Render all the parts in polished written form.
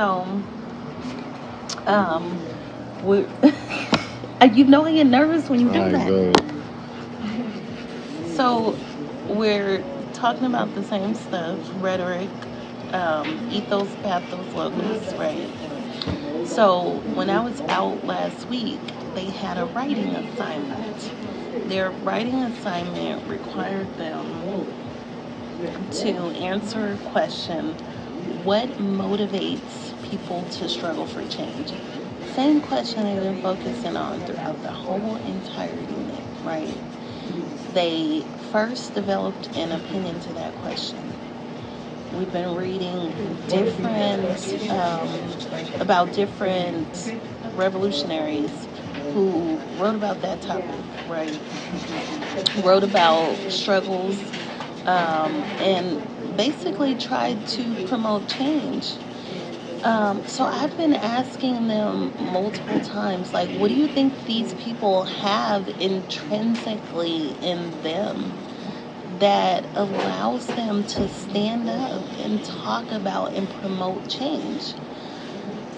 So, um, we you know I get nervous when you do Alright, that. go. So, we're talking about the same stuff, rhetoric, ethos, pathos, logos, right? So, when I was out last week, they had a writing assignment. Their writing assignment required them to answer a question: what motivates people to struggle for change? Same question they've been focusing on throughout the whole entire unit, right? They first developed an opinion to that question. We've been reading about different revolutionaries who wrote about that topic, right? Wrote about struggles, and basically tried to promote change. So I've been asking them multiple times, like, what do you think these people have intrinsically in them that allows them to stand up and talk about and promote change?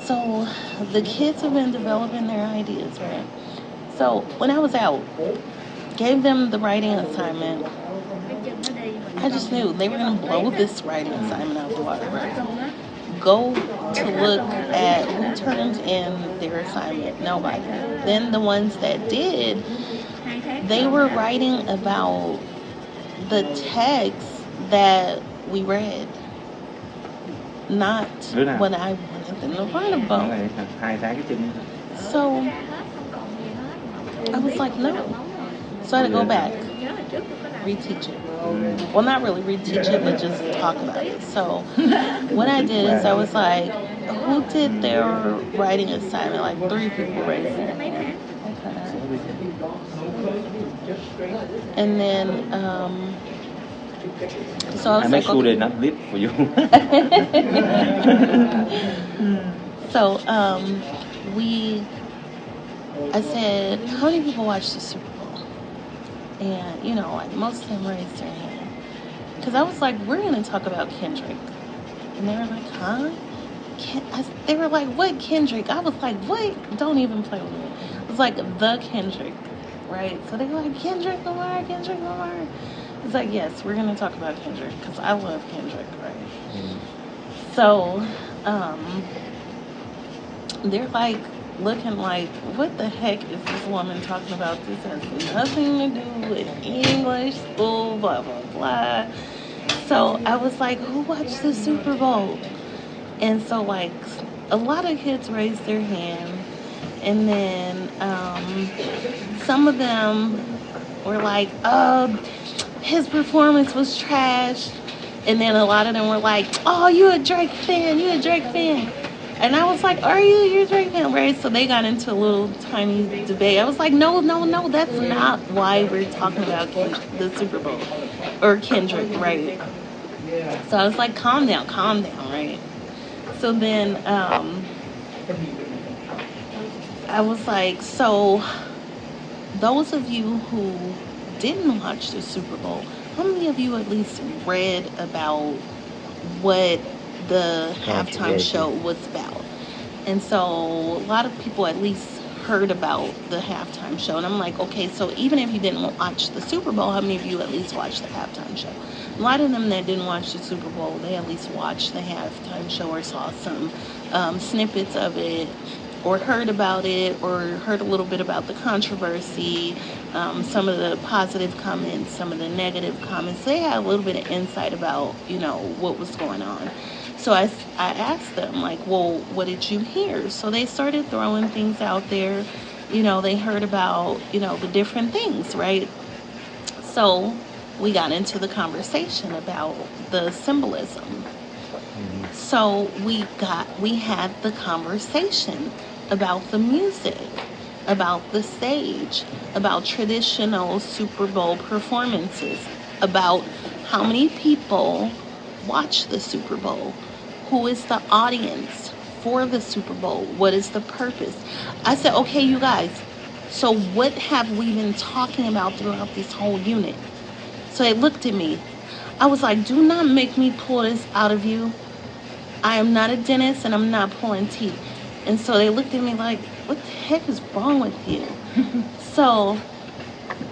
So the kids have been developing their ideas, right? So when I was out, gave them the writing assignment. I just knew they were going to blow this writing assignment out the water, right? Go to look at who turned in their assignment. Nobody. Then the ones that did, they were writing about the text that we read, not what I wanted them to write about. So I was like, no. So I had to go back, reteach it. Well, not really reteach it, but just talk about it. So what I did is I was like, who did their writing assignment? Like 3 people raised their hand. Okay. And then, so I was like, sure they're not lit for you. So, I said, how many people watch the Super Bowl? And, like most of them raised their hand. Because I was like, we're going to talk about Kendrick. And they were like, huh? They were like, what Kendrick? I was like, what? Don't even play with me. It was like, the Kendrick, right? So they were like, Kendrick Lamar. It's like, yes, we're going to talk about Kendrick. Because I love Kendrick, right? Mm-hmm. So, they're like, looking like, what the heck is this woman talking about? This has nothing to do with English school, blah, blah, blah. So I was like, who watched the Super Bowl? And so, like, a lot of kids raised their hand. And then some of them were like, his performance was trash. And then a lot of them were like, oh, you a Drake fan. And I was like, are you? You're a Drake fan, right? So they got into a little tiny debate. I was like, no, that's not why we're talking about the Super Bowl or Kendrick, right? So I was like, calm down, right? So then I was like, so those of you who didn't watch the Super Bowl, how many of you at least read about what the halftime show was about? And so a lot of people at least heard about the halftime show. And I'm like, okay, so even if you didn't watch the Super Bowl, how many of you at least watched the halftime show? A lot of them that didn't watch the Super Bowl, they at least watched the halftime show or saw some snippets of it, or heard about it, or heard a little bit about the controversy, some of the positive comments, some of the negative comments. They had a little bit of insight about, what was going on. So I asked them, like, well, what did you hear? So they started throwing things out there. They heard about, the different things, right? So we got into the conversation about the symbolism. Mm-hmm. So we had the conversation about the music, about the stage, about traditional Super Bowl performances, about how many people watch the Super Bowl, who is the audience for the Super Bowl, what is the purpose. I said, okay, you guys, so what have we been talking about throughout this whole unit? So they looked at me. I was like, do not make me pull this out of you. I am not a dentist and I'm not pulling teeth. And so they looked at me like, what the heck is wrong with you? So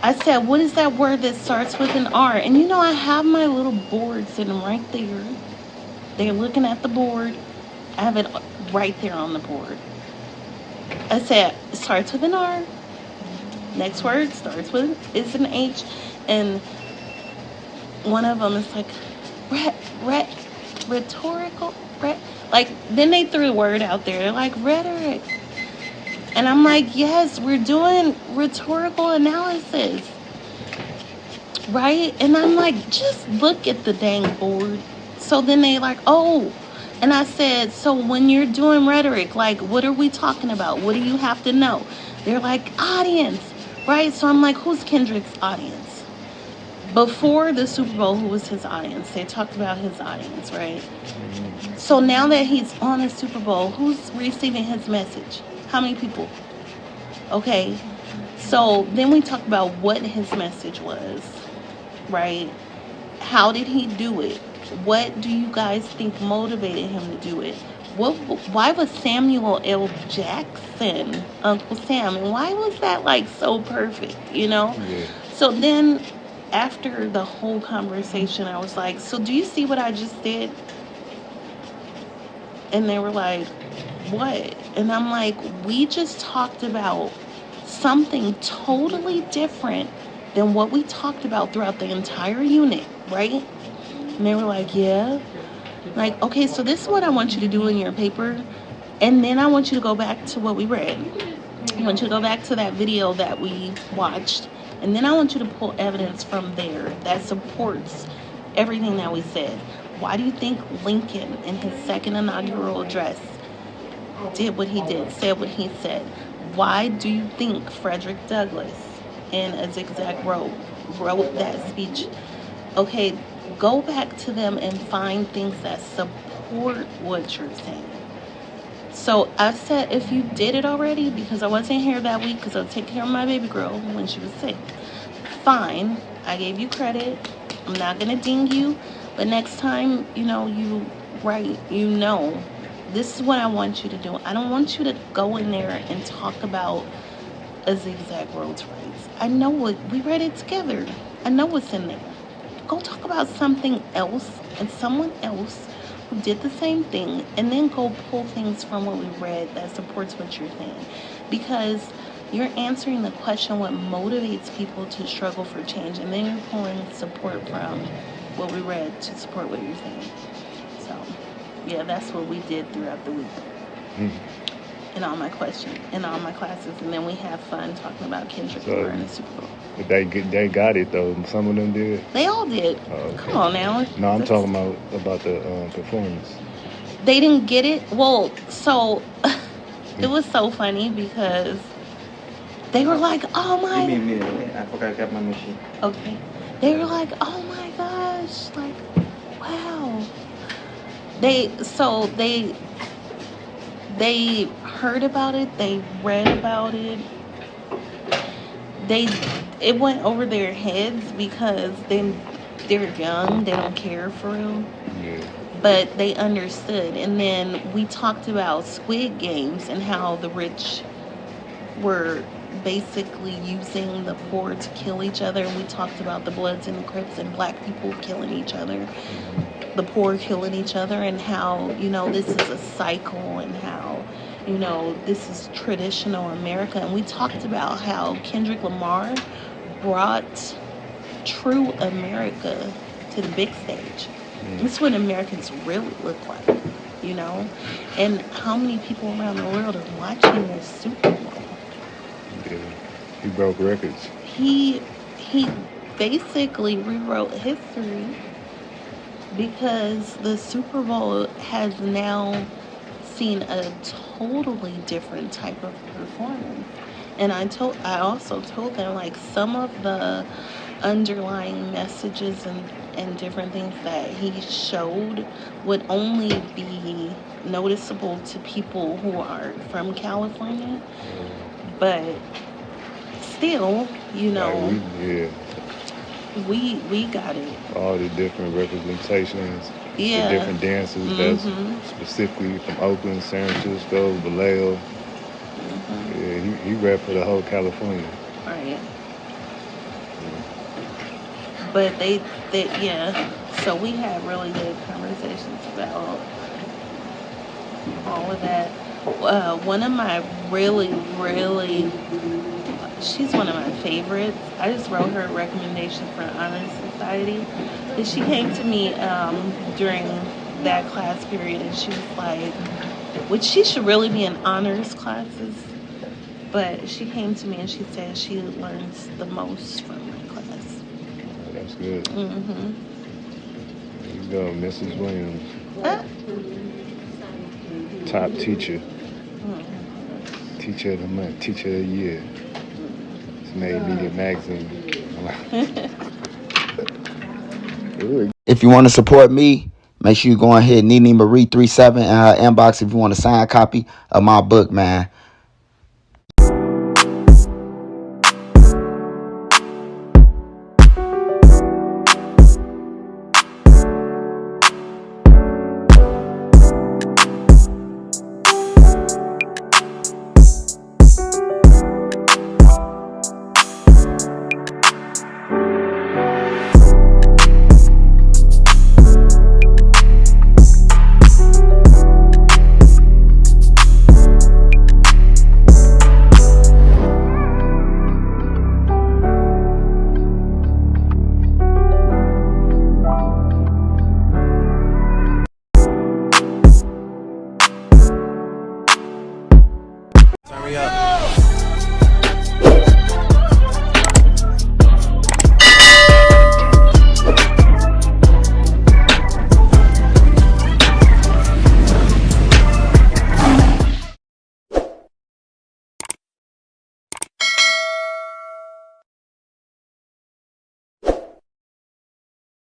I said, what is that word that starts with an R? And you know, I have my little board sitting right there. They're looking at the board. I have it right there on the board. I said, it starts with an R. Next word starts with is an H. And one of them is like, rhetorical, like, then they threw a word out there. They're like, rhetoric. And I'm like, yes, we're doing rhetorical analysis. Right? And I'm like, just look at the dang board. So then they like, oh. And I said, so when you're doing rhetoric, like, what are we talking about? What do you have to know? They're like, audience. Right? So I'm like, who's Kendrick's audience? Before the Super Bowl, who was his audience? They talked about his audience, right? So now that he's on the Super Bowl, who's receiving his message? How many people? Okay. So then we talk about what his message was, right? How did he do it? What do you guys think motivated him to do it? Why was Samuel L. Jackson Uncle Sam? And why was that like so perfect, you know? Yeah. So then after the whole conversation, I was like, so do you see what I just did? And they were like, what? And I'm like, we just talked about something totally different than what we talked about throughout the entire unit, right? And they were like, yeah. Like, okay, so this is what I want you to do in your paper. And then I want you to go back to what we read. I want you to go back to that video that we watched. And then I want you to pull evidence from there that supports everything that we said. Why do you think Lincoln, in his second inaugural address, did what he did, said what he said? Why do you think Frederick Douglass, in A Zigzag Road, wrote that speech? Okay, go back to them and find things that support what you're saying. So I said, if you did it already, because I wasn't here that week because I was taking care of my baby girl when she was sick, fine, I gave you credit. I'm not going to ding you. But next time, you know, you write, you know, this is what I want you to do. I don't want you to go in there and talk about A Zigzag Road's rights. I know what, we read it together. I know what's in there. Go talk about something else and someone else who did the same thing, and then go pull things from what we read that supports what you're saying. Because you're answering the question, what motivates people to struggle for change, and then you're pulling support from what we read to support what you're saying. So, yeah, that's what we did throughout the week. In all my questions, in all my classes. And then we have fun talking about Kendrick Lamar in the Super Bowl. But they got it, though. Some of them did. They all did. Oh, okay. Come on now. No, I'm talking about the performance. They didn't get it. Well, so it was so funny because they were like, oh my. Give me a minute. I forgot to get my machine. Okay. They were like, oh my gosh. Like, wow. They heard about it. They read about it. It went over their heads because they're young. They don't care for real. Yeah. But they understood. And then we talked about Squid Games and how the rich were basically using the poor to kill each other. And we talked about the Bloods and the Crips and black people killing each other, the poor killing each other, and how, you know, this is a cycle, and how, you know, this is traditional America. And we talked about how Kendrick Lamar brought true America to the big stage. This is what Americans really look like, you know? And how many people around the world are watching this Super Bowl? Yeah. He broke records. He basically rewrote history because the Super Bowl has now seen a totally different type of performance. And I also told them, like, some of the underlying messages and different things that he showed would only be noticeable to people who are from California. But still, you know, We got it. All the different representations, the Yeah. different dances that's Mhm. specifically from Oakland, San Francisco, Vallejo. Mhm. Yeah, he rap for the whole California. Right. But they yeah. So we had really good conversations about all of that. One of my really, she's one of my favorites. I just wrote her a recommendation for an honor society. And she came to me during that class period, and she was like, which she should really be in honors classes. But she came to me and she said she learns the most from my class. Oh, that's good. Mm-hmm. There you go, Mrs. Williams, Ah. top teacher, Mm-hmm. teacher of the month, teacher of the year. It's made Media Magazine. Ooh, If you want to support me, make sure you go ahead, Nene Marie 37 in her inbox if you want a signed copy of my book, man.